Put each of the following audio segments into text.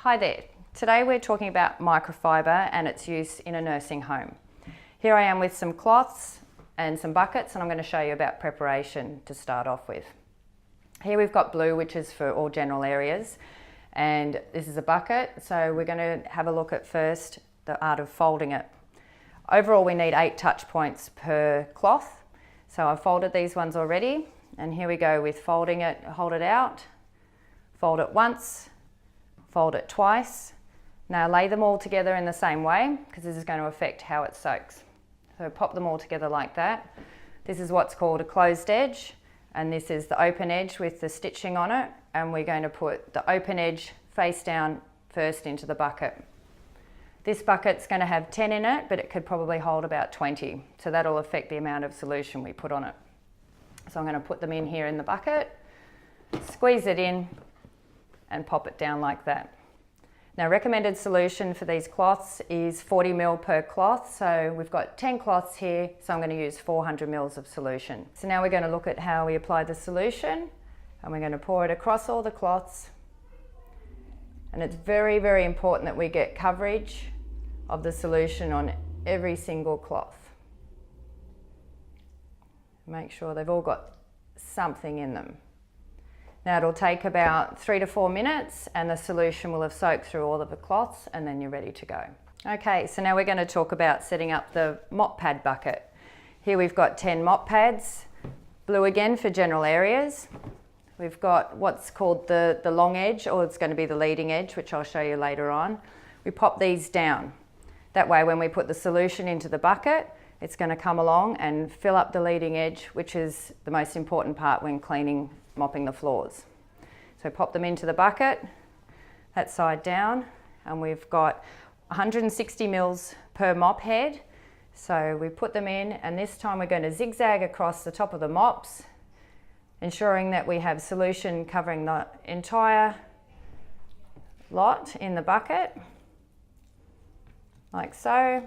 Hi there. Today we're talking about microfibre and its use in a nursing home. Here I am with some cloths and some buckets, and I'm going to show you about preparation to start off with. Here we've got blue, which is for all general areas, and this is a bucket, so we're going to have a look at first the art of folding it. Overall we need 8 touch points per cloth, so I've folded these ones already, and here we go with folding it. Hold it out, fold it once, fold it twice. Now lay them all together in the same way, because this is going to affect how it soaks. So pop them all together like that. This is what's called a closed edge, and this is the open edge with the stitching on it, and we're going to put the open edge face down first into the bucket. This bucket's going to have 10 in it, but it could probably hold about 20, so that'll affect the amount of solution we put on it. So I'm going to put them in here in the bucket, squeeze it in, and pop it down like that. Now, recommended solution for these cloths is 40 ml per cloth. So we've got 10 cloths here, so I'm going to use 400 ml of solution. So now we're going to look at how we apply the solution, and we're going to pour it across all the cloths. And it's very, very important that we get coverage of the solution on every single cloth. Make sure they've all got something in them. Now it'll take about 3 to 4 minutes, and the solution will have soaked through all of the cloths, and then you're ready to go. Okay, so now we're going to talk about setting up the mop pad bucket. Here we've got 10 mop pads, blue again for general areas. We've got what's called the long edge, or it's going to be the leading edge, which I'll show you later on. We pop these down. That way when we put the solution into the bucket, it's going to come along and fill up the leading edge, which is the most important part when cleaning, mopping the floors. So pop them into the bucket, that side down, and we've got 160 ml per mop head. So we put them in, and this time we're going to zigzag across the top of the mops, ensuring that we have solution covering the entire lot in the bucket, like so.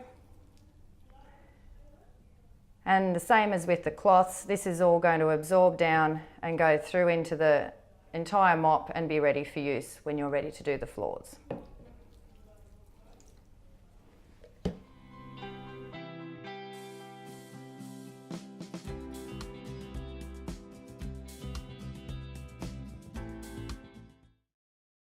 And the same as with the cloths, this is all going to absorb down and go through into the entire mop and be ready for use when you're ready to do the floors.